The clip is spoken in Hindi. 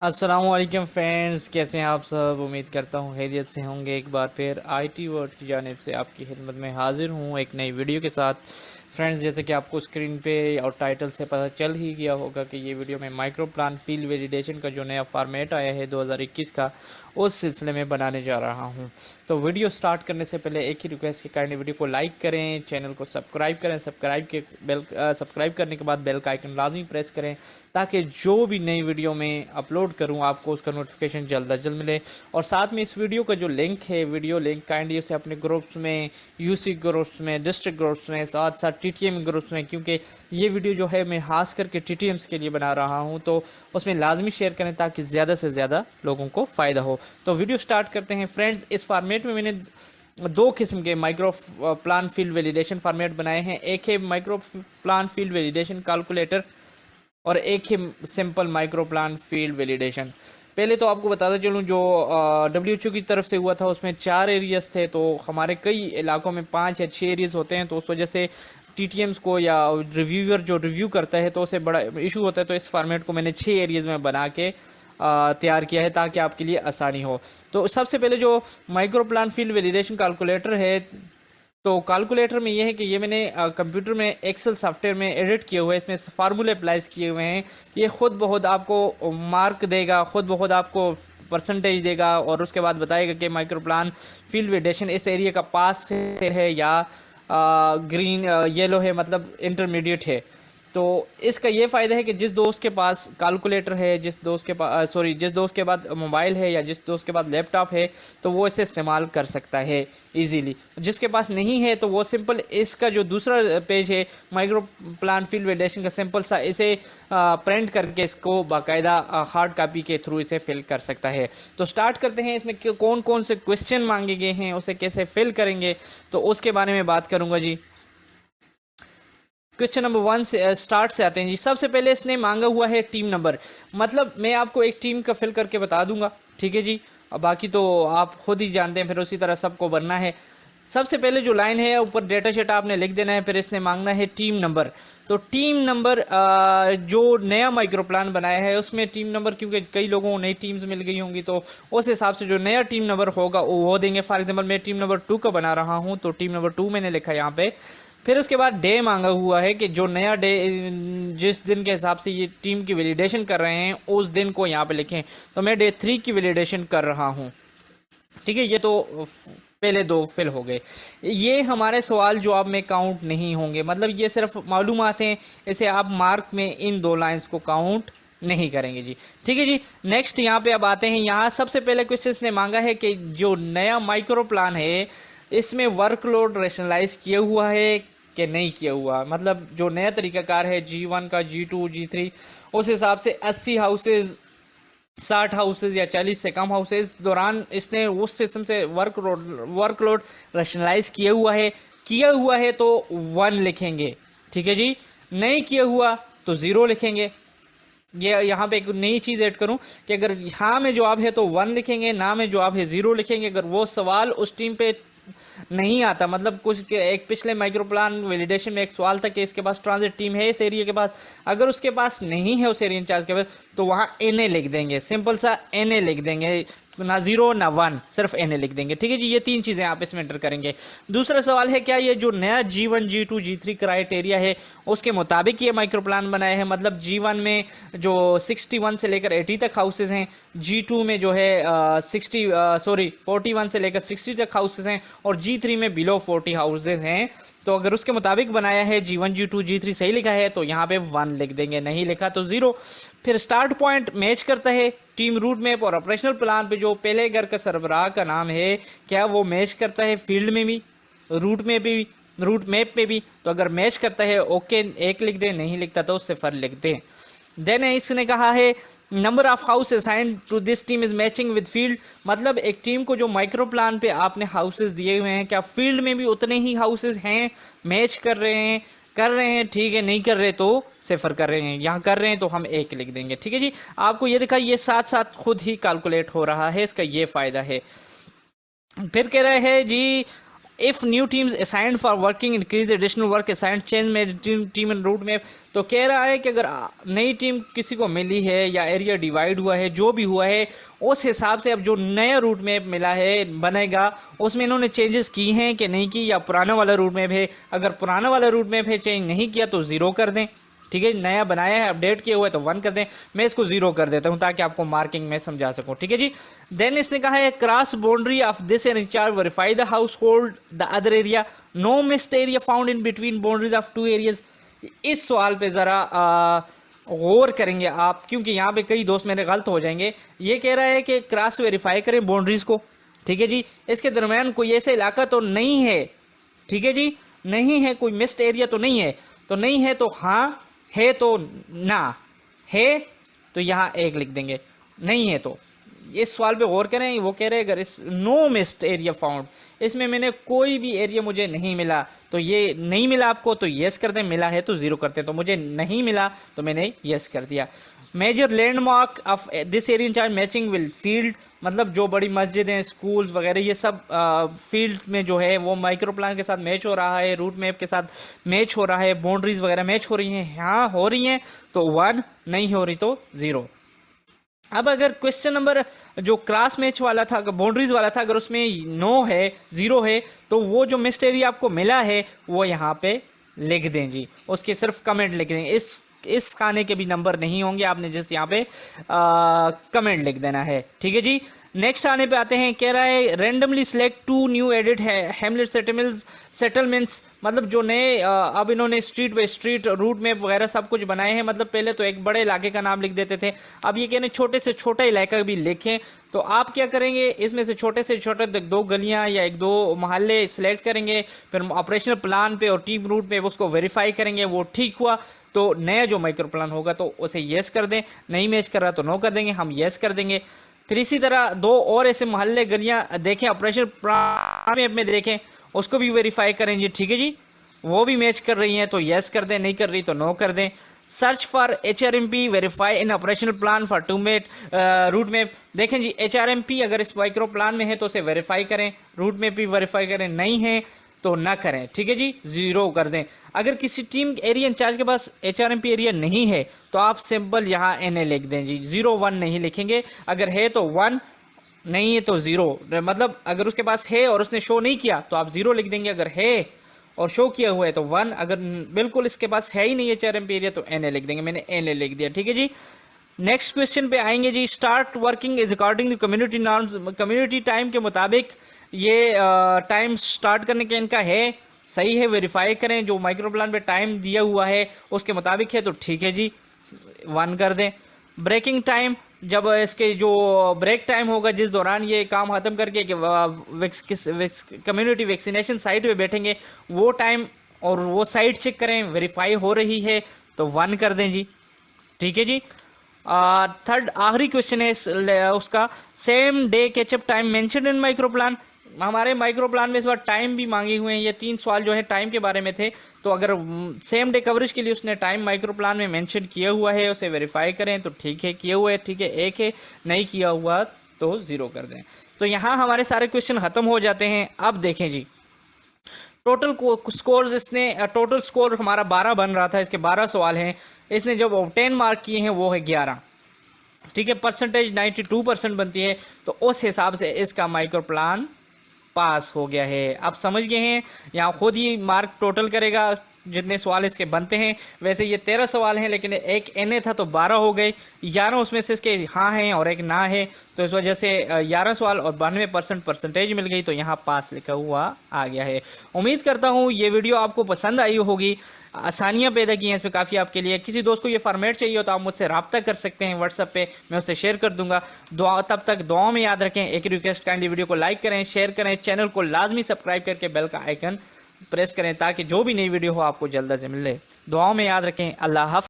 अस्सलामुअलैकुम फ्रेंड्स, कैसे हैं आप सब। उम्मीद करता हूँ खैरियत से होंगे। एक बार फिर आईटी वर्ल्ड की जानिब से आपकी खिदमत में हाजिर हूँ एक नई वीडियो के साथ। फ्रेंड्स, जैसे कि आपको स्क्रीन पे और टाइटल से पता चल ही गया होगा कि ये वीडियो में माइक्रो प्लान फील्ड वैलिडेशन का जो नया फॉर्मेट आया है 2021 का, उस सिलसिले में बनाने जा रहा हूँ। तो वीडियो स्टार्ट करने से पहले एक ही रिक्वेस्ट कि काइंडली वीडियो को लाइक करें, चैनल को सब्सक्राइब करें, सब्सक्राइब करने के बाद बेल का आइकन लाजमी प्रेस करें ताकि जो भी नई वीडियो में अपलोड करूं आपको उसका नोटिफिकेशन जल्द अज जल्द मिले। और साथ में इस वीडियो का जो लिंक है, वीडियो लिंक काइंडली उसे अपने ग्रुप्स में, यूसी ग्रुप्स में, डिस्ट्रिक्ट ग्रुप्स में, साथ साथ टीटीएम ग्रुप्स में, क्योंकि ये वीडियो जो है मैं खास करके टीटीएम्स के लिए बना रहा हूं, तो उसमें लाजमी शेयर करें ताकि ज़्यादा से ज़्यादा लोगों को फ़ायदा हो। तो वीडियो स्टार्ट करते हैं फ्रेंड्स। इस फॉर्मेट में मैंने दो किस्म के micro plan field validation format बनाए हैं। एक है micro plan field validation calculator और एक ही simple micro plan field validation. पहले तो आपको बताता चलूँ, जो डब्ल्यूएचओ की तरफ से हुआ था उसमें 4 एरियाज थे, तो हमारे कई इलाकों में 5 या 6 एरियाज होते हैं, तो उस वजह से टीटीएम्स को या रिव्यूअर जो रिव्यू करता है तो उसे बड़ा इशू होता है। तो इस फॉर्मेट को मैंने 6 एरियाज में बना के तैयार किया है ताकि आपके लिए आसानी हो। तो सबसे पहले जो micro plan field validation calculator है, तो कैलकुलेटर में ये है कि ये मैंने कंप्यूटर में एक्सेल सॉफ्टवेयर में एडिट किए हुए हैं, इसमें फार्मूले अप्लाइज किए हुए हैं। ये खुद बहुत आपको मार्क देगा, खुद बहुत आपको परसेंटेज देगा और उसके बाद बताएगा कि माइक्रो प्लान फील्ड वैलिडेशन इस एरिया का पास है या ग्रीन येलो है, मतलब इंटरमीडिएट है। तो इसका ये फ़ायदा है कि जिस दोस्त के पास कैलकुलेटर है, जिस दोस्त के पास मोबाइल है या जिस दोस्त के पास लैपटॉप है, तो वो इसे इस्तेमाल कर सकता है इजीली। जिसके पास नहीं है तो वो सिंपल इसका जो दूसरा पेज है माइक्रो प्लान फील्ड वैलिडेशन का, सिंपल सा इसे प्रिंट करके इसको बाकायदा हार्ड कॉपी के थ्रू इसे फिल कर सकता है। तो स्टार्ट करते हैं। इसमें कौन कौन से क्वेश्चन मांगे गए हैं, उसे कैसे फिल करेंगे, तो उसके बारे में बात करूँगा जी। क्वेश्चन नंबर 1 से स्टार्ट से आते हैं जी। सबसे पहले इसने मांगा हुआ है टीम नंबर, मतलब मैं आपको एक टीम का फिल करके बता दूंगा, ठीक है जी। और बाकी तो आप खुद ही जानते हैं, फिर उसी तरह सबको भरना है। सबसे पहले जो लाइन है ऊपर डेटा शीट आपने लिख देना है, फिर इसने मांगना है टीम नंबर। तो टीम नंबर जो नया माइक्रो प्लान बनाया है उसमें टीम नंबर, क्योंकि कई लोगों को नई टीम्स मिल गई होंगी, तो उस हिसाब से जो नया टीम नंबर होगा वो देंगे। फॉर एग्जाम्पल मैं टीम नंबर 2 का बना रहा हूँ, तो टीम नंबर 2 मैंने लिखा यहाँ पे। फिर उसके बाद डे मांगा हुआ है कि जो नया डे, जिस दिन के हिसाब से ये टीम की वैलिडेशन कर रहे हैं उस दिन को यहाँ पे लिखें। तो मैं डे 3 की वैलिडेशन कर रहा हूँ, ठीक है। ये तो पहले दो फिल हो गए। ये हमारे सवाल जवाब में काउंट नहीं होंगे, मतलब ये सिर्फ मालूमात हैं, इसे आप मार्क में इन दो लाइंस को काउंट नहीं करेंगे जी, ठीक है जी। नेक्स्ट यहाँ पे अब आते हैं। यहाँ सबसे पहले क्वेश्चन ने मांगा है कि जो नया माइक्रो प्लान है इसमें वर्कलोड रेशनलाइज किया हुआ है कि नहीं किया हुआ, मतलब जो नया तरीकाकार है G1 का, G2, G3, उस हिसाब से 80 हाउसेज, 60 हाउसेज या 40 से कम हाउसेज दौरान इसने उस सिस्टम से वर्कलोड रेशनलाइज किया हुआ है तो 1 लिखेंगे, ठीक है जी। नहीं किया हुआ तो 0 लिखेंगे। ये यहाँ पे एक नई चीज़ ऐड करूँ कि अगर हाँ में जवाब है तो 1 लिखेंगे, ना में जवाब है 0 लिखेंगे। अगर वो सवाल उस टीम पे नहीं आता, मतलब कुछ एक पिछले माइक्रो प्लान वैलिडेशन में एक सवाल था कि इसके पास ट्रांजिट टीम है इस एरिया के पास, अगर उसके पास नहीं है उस एरिया इंचार्ज के पास, तो वहाँ NA लिख देंगे, सिंपल सा NA लिख देंगे, ना 0 ना 1, सिर्फ NA लिख देंगे, ठीक है जी। ये 3 चीज़ें आप इसमें एंटर करेंगे। दूसरा सवाल है क्या ये जो नया G1, G2, G3 क्राइटेरिया है उसके मुताबिक ये माइक्रो प्लान बनाया है, मतलब G1 में जो 61 से लेकर 80 तक हाउसेज हैं, G2 में जो है 41 से लेकर 60 तक हाउसेज हैं, और G3 में बिलो 40 हाउसेज हैं। तो अगर उसके मुताबिक बनाया है, G1, G2, G3 सही लिखा है तो यहाँ पे 1 लिख देंगे, नहीं लिखा तो 0। फिर स्टार्ट पॉइंट मैच करता है टीम रूट मैप और ऑपरेशनल प्लान पे जो पहले घर का सरबराह का नाम है, क्या वो मैच करता है फील्ड में भी, रूट में भी, रूट मैप में भी। तो अगर मैच करता है ओके 1 लिख दें, नहीं लिखता तो 0 लिख दें। देन इसने कहा है number of house assigned to this team is matching with field, मतलब एक टीम को जो माइक्रो प्लान पे आपने हाउसेस दिए हुए हैं क्या फील्ड में भी उतने ही हाउसेस हैं, मैच कर रहे हैं, ठीक है। नहीं कर रहे तो 0 कर रहे हैं, यहाँ कर रहे हैं तो हम 1 लिख देंगे, ठीक है जी। आपको ये दिखा, ये साथ साथ खुद ही कैलकुलेट हो रहा है, इसका ये फ़ायदा है। फिर कह रहे हैं जी if new teams assigned for working increase additional work assigned change में टीम एंड रूट मैप। तो कह रहा है कि अगर नई टीम किसी को मिली है या एरिया डिवाइड हुआ है, जो भी हुआ है, उस हिसाब से अब जो नया रूट मैप मिला है बनेगा, उसमें इन्होंने चेंजेस की हैं कि नहीं की, या पुराना वाला रूट मैप है। अगर पुराना वाला रूट मैप है चेंज नहीं किया तो 0 कर दें, ठीक है। नया बनाया है, अपडेट किया हुआ है तो 1 कर दें। मैं इसको 0 कर देता हूं ताकि आपको मार्किंग में समझा सकूं, ठीक है जी। देन इसने कहा है cross boundary of this and incharge verify the household the other area, no missed area found in between boundaries of 2 areas. इस सवाल पे ज़रा गौर करेंगे आप, क्योंकि यहाँ पे कई दोस्त मेरे गलत हो जाएंगे। ये कह रहा है कि क्रॉस वेरीफाई करें बाउंड्रीज को, ठीक है जी। इसके दरमियान कोई ऐसा इलाका तो नहीं है, ठीक है जी, नहीं है, कोई मिस्ड एरिया तो नहीं है। तो नहीं है तो हाँ, है तो ना, है तो यहाँ 1 लिख देंगे, नहीं है तो। इस सवाल पे गौर करें। वो कह रहे हैं अगर इस नो मिस्ड एरिया फाउंड, इसमें मैंने कोई भी एरिया मुझे नहीं मिला, तो ये नहीं मिला आपको तो येस कर दें, मिला है तो 0 करते हैं। तो मुझे नहीं मिला तो मैंने येस कर दिया। Major landmark of this area incharge matching will field, मतलब जो बड़ी मस्जिदें, स्कूल्स वगैरह, ये सब फील्ड में जो है वो माइक्रो प्लान के साथ मैच हो रहा है, रूट मैप के साथ मैच हो रहा है, बाउंड्रीज वगैरह मैच हो रही हैं, हाँ हो रही हैं तो 1, नहीं हो रही तो 0। अब अगर क्वेश्चन नंबर जो क्रॉस मैच वाला था, बाउंड्रीज वाला था, अगर उसमें नो है, 0 है, तो वो जो मिस्ड एरिया आपको मिला है वो यहाँ पे लिख दें जी, उसके सिर्फ कमेंट लिख दें। इस खाने के भी नंबर नहीं होंगे, आपने जस्ट यहाँ पे कमेंट लिख देना है, ठीक है जी। नेक्स्ट आने पे आते हैं। कह रहा है randomly select 2 new added Hamlet settlements, मतलब जो नए अब इन्होंने street by street route map वगैरह सब कुछ बनाए हैं। मतलब पहले तो एक बड़े इलाके का नाम लिख देते थे, अब ये कहने छोटे से छोटा इलाका भी लिखें। तो आप क्या करेंगे, इसमें से छोटे 2 गलियां या 1-2 मोहल्ले सेलेक्ट करेंगे, फिर ऑपरेशनल प्लान पे और टीम रूट पे उसको वेरीफाई करेंगे। वो ठीक हुआ तो नया जो माइक्रो प्लान होगा तो उसे येस कर दें, नहीं मैच कर रहा तो नो कर देंगे, हम येस कर देंगे। फिर इसी तरह 2 और ऐसे मोहल्ले गलियां देखें, ऑपरेशन प्लान में देखें, उसको भी वेरीफाई करें जी, ठीक है जी। वो भी मैच कर रही हैं तो येस कर दें, नहीं कर रही तो नो कर दें। Search for HRMP verify in operational plan for route map, देखें जी HRMP अगर इस माइक्रो प्लान में है तो उसे वेरीफाई करें, रूट मैप भी वेरीफाई करें, नहीं है तो ना करें, ठीक है जी, 0 कर दें। अगर किसी टीम एरिया इंचार्ज के पास HRMP एरिया नहीं है तो आप सिंपल यहाँ NA लिख दें जी, 0 1 नहीं लिखेंगे। अगर है तो 1, नहीं है तो 0, मतलब अगर उसके पास है और उसने शो नहीं किया तो आप 0 लिख देंगे, अगर है और शो किया हुआ है तो 1, अगर बिल्कुल इसके पास है ही नहीं HRMP एरिया तो NA लिख देंगे। मैंने NA लिख दिया, ठीक है जी। नेक्स्ट क्वेश्चन पे आएंगे जी। Start working is according to community norms, community time के मुताबिक ये टाइम स्टार्ट करने के इनका है, सही है, वेरीफाई करें। जो माइक्रो प्लान पे टाइम दिया हुआ है उसके मुताबिक है तो ठीक है जी, 1 कर दें। ब्रेकिंग टाइम, जब इसके जो ब्रेक टाइम होगा जिस दौरान ये काम ख़त्म करके कम्युनिटी वैक्सीनेशन साइट पे बैठेंगे, वो टाइम और वो साइट चेक करें, वेरीफाई हो रही है तो 1 कर दें जी, ठीक है जी। थर्ड आखिरी क्वेश्चन है उसका, same day catch up time mention in micro plan. हमारे माइक्रो प्लान में इस बार टाइम भी मांगे हुए हैं, ये 3 सवाल जो है टाइम के बारे में थे। तो अगर सेम डे कवरेज के लिए उसने टाइम माइक्रो प्लान में मेंशन किया हुआ है, उसे वेरीफाई करें तो ठीक है, किया हुआ है ठीक है, 1 है, नहीं किया हुआ तो 0 कर दें। तो यहाँ हमारे सारे क्वेश्चन ख़त्म हो जाते हैं। अब देखें जी, टोटल स्कोर्स, इसने टोटल स्कोर हमारा 12 बन रहा था, इसके 12 सवाल हैं, इसने जब 10 मार्क किए हैं वो है 11, ठीक है। परसेंटेज 92% बनती है, तो उस हिसाब से इसका माइक्रो प्लान पास हो गया है। आप समझ गए हैं, यहाँ खुद ही मार्क टोटल करेगा जितने सवाल इसके बनते हैं। वैसे ये 13 सवाल हैं, लेकिन एक NA था तो 12 हो गए, 11 उसमें से इसके हाँ हैं और एक ना है, तो इस वजह से 11 सवाल और 92% परसेंटेज मिल गई, तो यहाँ पास लिखा हुआ आ गया है। उम्मीद करता हूँ ये वीडियो आपको पसंद आई होगी, आसानियाँ पैदा की हैं इसमें काफ़ी आपके लिए। किसी दोस्त को ये फॉर्मेट चाहिए हो तो आप मुझसे रब्ता कर सकते हैं व्हाट्सएप पे, मैं उससे शेयर कर दूंगा। तब तक दुआओं में याद रखें, एक रिक्वेस्ट, काइंडली वीडियो को लाइक करें, शेयर करें, चैनल को लाजमी सब्सक्राइब करके बेल का आइकन प्रेस करें ताकि जो भी नई वीडियो हो आपको जल्द से मिले। दुआओं में याद रखें। अल्लाह हाफ़िज़।